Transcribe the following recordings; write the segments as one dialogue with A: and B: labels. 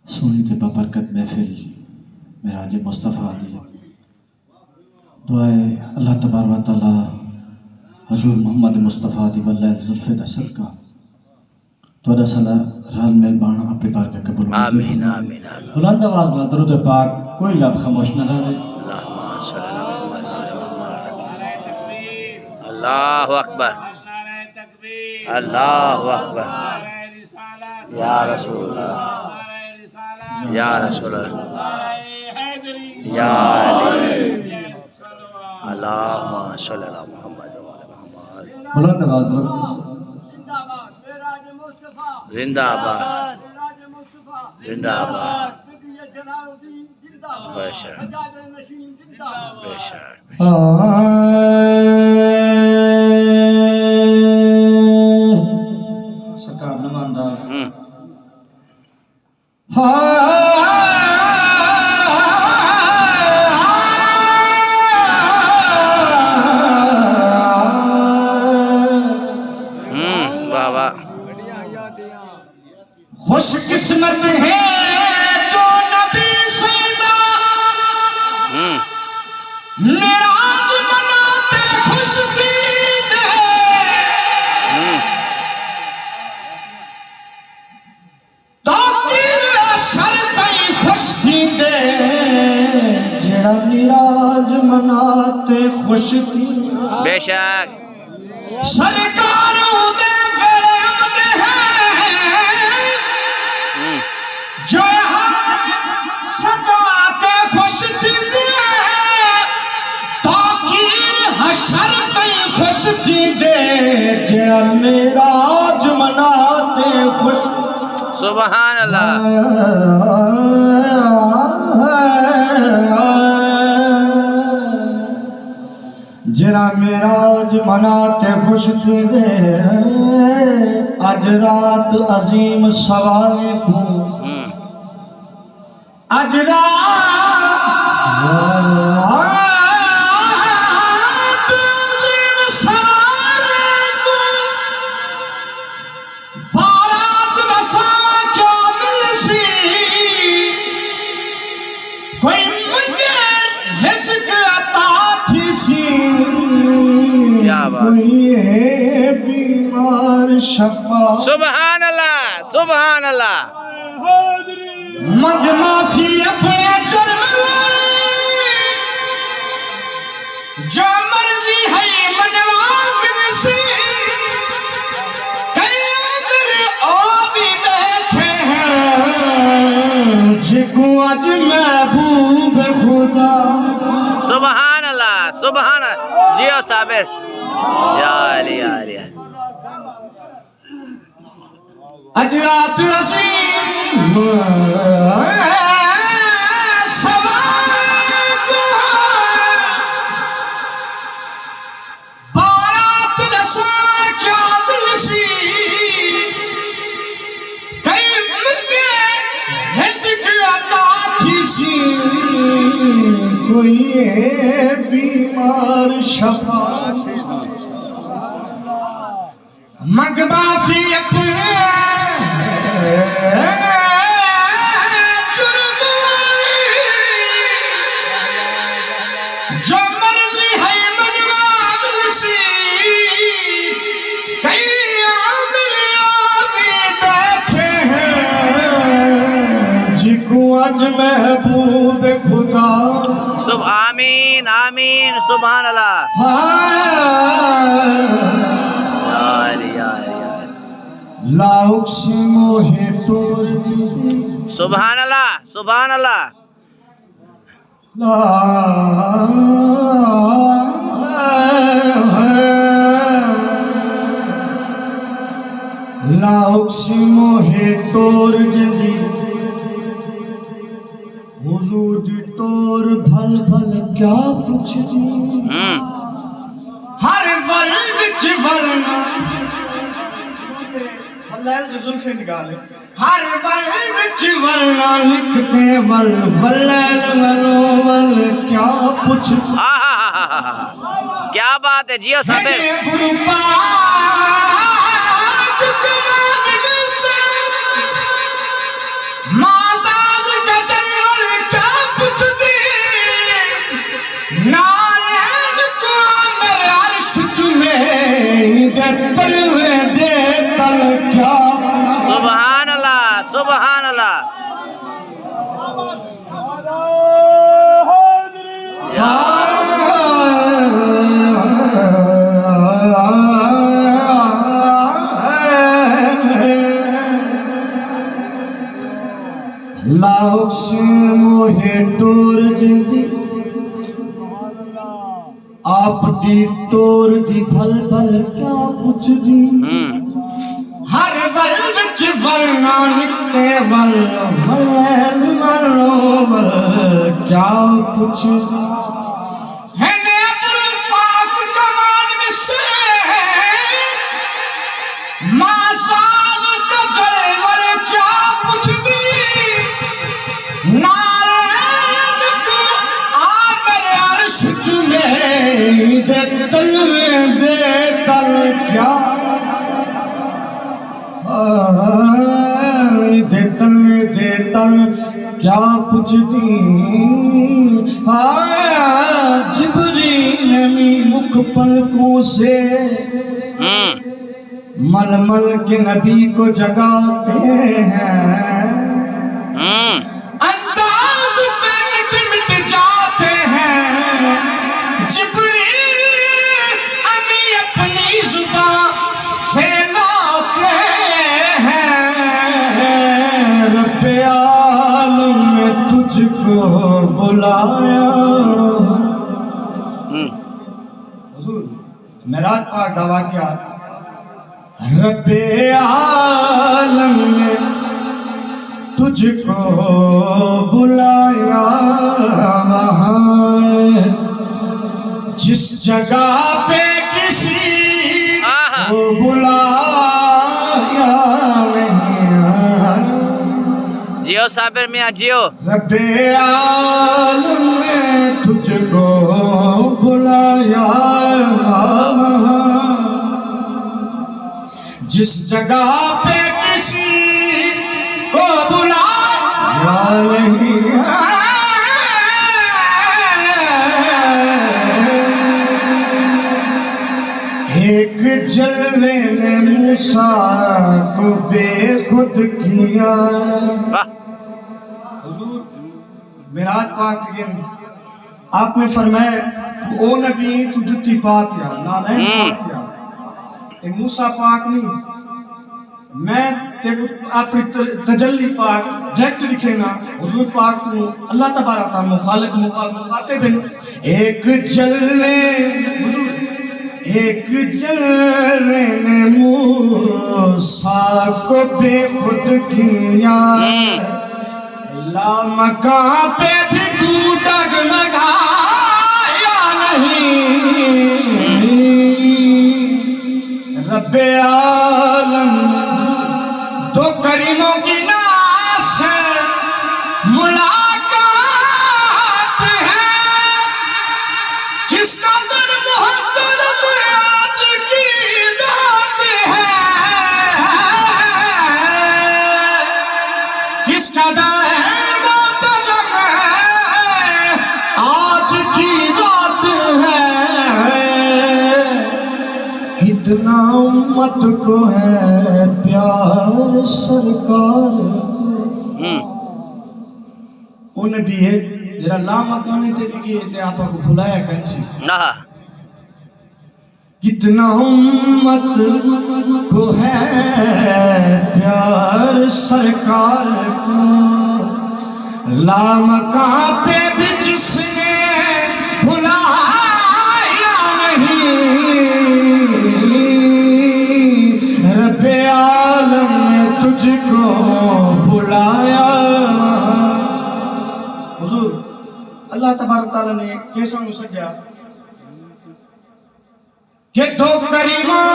A: سونی تے بابرکت محفل معراج مصطفیٰ دی دعائے اللہ تبارک و تعالی حضور محمد مصطفیٰ دی واللہ زلف دا صدقہ تو صلاح رال مل بانا اپنے بار کا قبول
B: آمین آمین
A: بلند آواز میں درود پاک کوئی لب خاموش نہ رہے
B: اللہ اکبر اللہ اکبر یا رسول اللہ یا رسول اللہ یا علی اللہم صلی اللہ محمد
A: بلند آواز میں
B: زندہ آباد زندہ آباد بے شک بے شک
A: سرکار نماندار خوش قسمت ہے جو نبی سیدہ معراج مناتے خوش دید تاکیر اثر تئی خوش دید جڑا معراج مناتے خوش دید
B: بے شک
A: سرکاروں دے جو سجا کے خوش دیدے تاکیر حشر کئی خوش دیدے جڑا معراج مناتے خوش
B: سبحان اللہ
A: جڑا معراج مناتے خوش دیدے اج رات عظیم سوارے کو اج رات عظیم سوارے کو بارات بسا کیا ملسی کوئی مجھے رزق عطا تھی سی کوئی بیمار شفا
B: سبحان اللہ سبحان اللہ
A: مگ معافی اپنے جرم جو مرضی ہے منوا ملسی کئی میرے او بھی بیٹھے ہیں جگو اج محبوب خدا
B: سبحان اللہ سبحان اللہ جیو صابر یا علی یا علی
A: اج رات عظیم سوارے کو بارات رسا کیا ملسی کئی مگے رزق عطا تھی سی کوئی بیمار شفا مگ معافی اپنے جو مرضی ہے منوا ملسی کئی عامل آبی بیٹھے ہیں جکو اج محبوب خدا
B: سب آمین آمین سبحان اللہ یا علی یا علی
A: لا اقسم ہے تو
B: سبحان اللہ سبحان اللہ
A: لا اقسم ہے تور جدی حضور دی تور بھل بھل کیا پوچھ دی ہر ول وچ ولنا اللہ زلفیں نکالے ہر ول وچ ولنا لکھتے ول ولیل ولو ول کیا پوچھ
B: کیا بات ہے جیو صابر
A: گرو پاک کمان میں سے مازا
B: سبحان اللہ
A: لاؤ سے موہے ٹور جدی آپ دی ٹور دی بھل بھل کیا پوچھ دی ہر ول وچ ورنا نکلے ول ول ول کیا پوچھ دی ہے نیبر پاک کمان میں سے ماسال کا جلور کیا پوچھ دی نالین کو آمر عرش چلے دے تل میں دے تل کیا دے تل میں دے تل کیا پوچھ دی جبریل میں مکھ پلکوں سے مل مل کے نبی کو جگاتے ہیں انداز پہ مٹ مٹ جاتے ہیں جبریل امی اپنی زبان سے لاتے ہیں رب عالم نے تجھ کو بلایا حضور معراج پاک دعویٰ کیا رب عالم نے تجھ کو بلایا وہاں جس جگہ پہ کسی کو بلایا نہیں
B: جیو صابر میاں جیو
A: رب عالم نے تجھ کو بلایا وہاں جس جگہ پہ کسی کو بلایا نہیں ایک جلوے نے موسیٰ کو بے خود کیا حضور معراج پاک گن آپ نے فرمایا او نبی تو جتی پاتیا نالین پاتیا اے موسیٰ پاک نہیں میں اپنی تجلی پاک ڈائریکٹ لکھے نا حضور پاک کو اللہ تبارک تعالیٰ مخالق مخاطب ایک جلوے حضور ایک جلوے نے موسیٰ کو بے خود کیا لامکان پہ بھی تو ڈگمگایا نہیں رب عالم دو کریموں کی ناس ملاقات ہے کس کا در محترم آج کی بات ہے کس کا در محترم آج کی رات ہے کتنا امت کو ہے پیار سرکار انہیں بھی ہے میرا لامکانے تھے بھی گئے تھے آپا کو بھلایا کنچی کتنا امت کو ہے پیار سرکار کو لامکان پہ بھی جس نے بھلایا نہیں رب عالم نے تجھ کو بلایا حضور اللہ تبارک تعالیٰ نے کیسا مسجیا کہ دو کریموں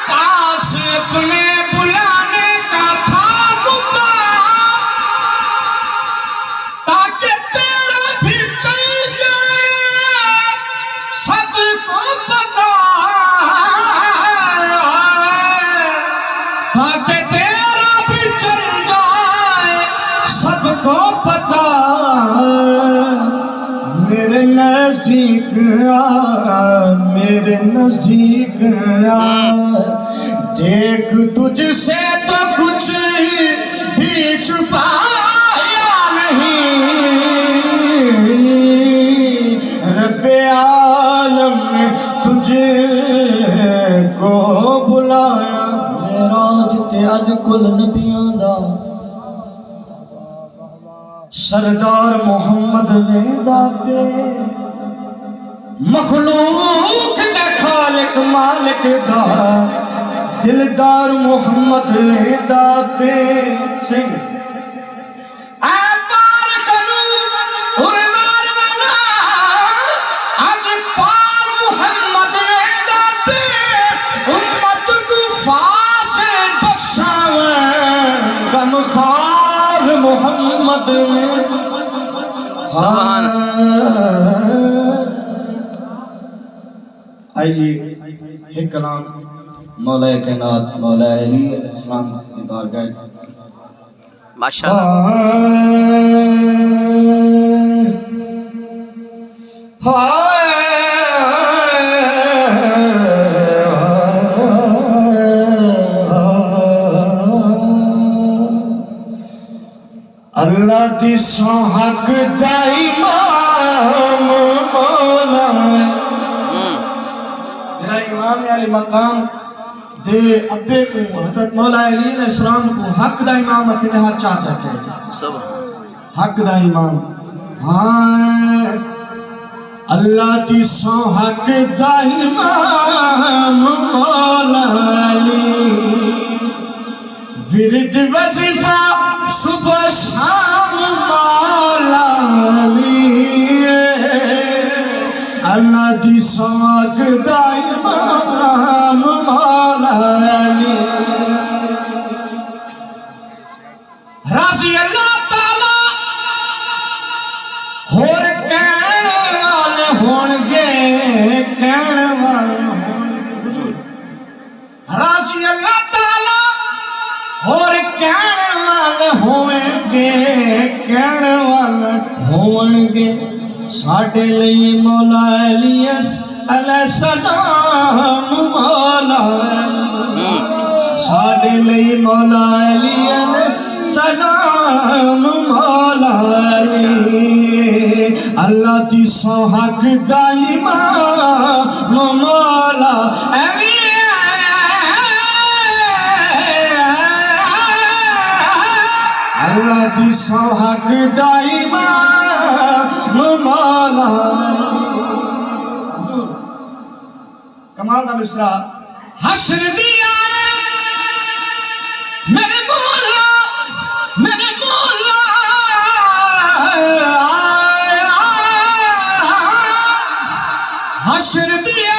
A: پاس اپنے بلانے کا تھا مدعا تاکہ تیرا بھی چل جائے سب کو پتا تاکہ تیرا بھی چل جائے سب کو پتا میرے نزدیک آ دیکھ تجھ سے تو کچھ بھی چھپایا نہیں، رب عالم نے تجھے کو بلایا۔ معراج تے اج کل نبیاں دا سردار محمد ویندا پے، مخلوق دے خالق مالک دا دلدار محمد ویندا پے۔ سنگ اے پار کنو ارمار ونا اج پار محمد ویندا پے، امت کو فاس بخشاویں غم خار محمد
B: سبحان
A: آئیے ایک کلام مولا کائنات مولا علی علیہ السلام کی بارگاہ
B: ماشاءاللہ
A: اللہ دی سو حق دا امام مولا جنہا امام علی مقام دے ابے کو حضرت مولا علی علیہ السلام کو حق دا امام اکھنے ہاتھ چاہتا کہتے
B: سبحان
A: حق دا امام ہاں اللہ دی سو حق دا امام مولا علی ورد وظیفہ صبح شام مولا علی اللہ دی سو حق دا امام مولا علی راضی اللہ تعالی ہور کہن والے ہونگے کہن والے ہونگے راضی اللہ تعالی ہور کہن والے ہونگے کہن والے ہونگے ساڑھے لئی مولا علی علیہ السلام مولا ساڑھے لئی مولا علی علیہ السلام مولا علی اللہ دی سو حق دا امام مولا علی اللہ دی سو حق دا امام مولا کمال دا مصرع حشر دیا میرے مولا میرے مولا حشر دیا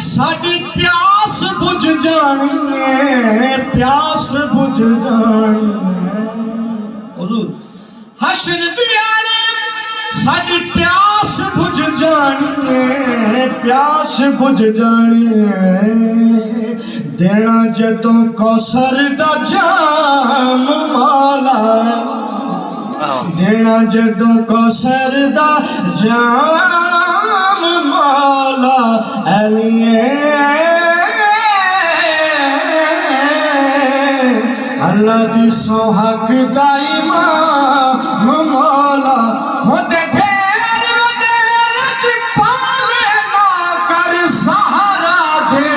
A: ساڑی پیاس بجھ جانی ہے پیاس بجھ جانی ہے حضور حشر دیا ساڑی پیاس بجھ جانی ہے پیاس بجھ جانی ہے دینا جدوں کوثر دا جام مولا دینا جدوں کوثر دا جام مولا علی اللہ دی سو حق دا امام مولا ہوتے پھر ودیل چک پاوے نہ کر سہارا دے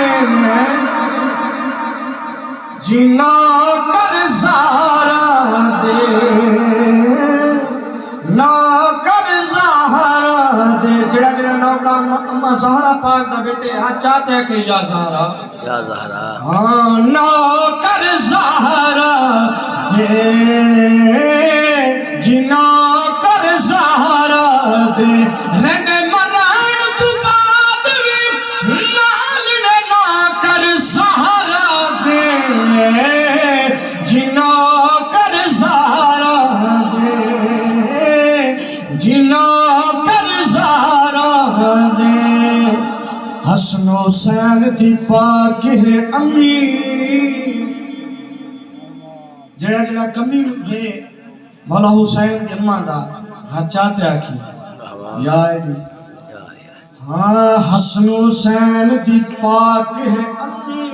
A: جنا کر سہارا دے نہ کر سہارا دے جڑا جڑا نو کا اما زہرا پاک دا بیٹے ہاں چاہتے ہیں کہ یا زہرا
B: یا زہرا
A: ہاں نہ کر سہارا دے جنا کر سہارا دے رہنے مران تو بعد بھی نال نے نہ کر سہارا دے جنا کر سہارا دے جنا کر سہارا دے حسن حسین دی پاک ہے امی جڑا جڑا کمی ہے مولا حسین دی اماں دا چاہتے آکھی یا علی ہاں حسن حسین دی پاک ہے امی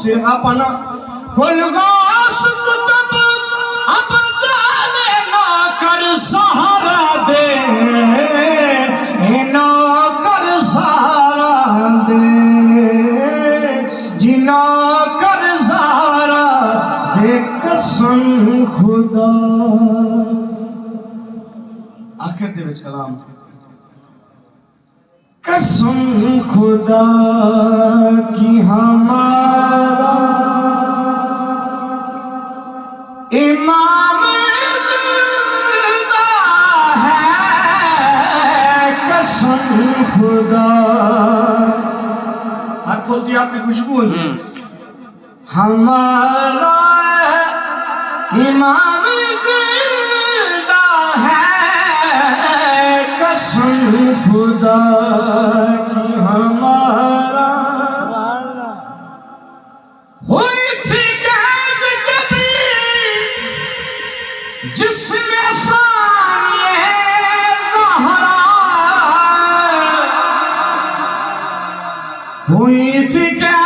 A: سرغا پانا کل غاس کتب ابدال نوکر سہارا دے نوکر سہارا دے جی نوکر سہارا دے قسم خدا آخر دے وچ کلام قسم خدا کی ہمارا امام زندہ ہے قسم خدا ہر کھولتی آپ کی خوشبو ہوئی ہمارا امام زندہ ہے قسم خدا کی ہمارا ہوئی تھی قید کبھی جس میں ثانیہ زہرا ہوئی تھی قید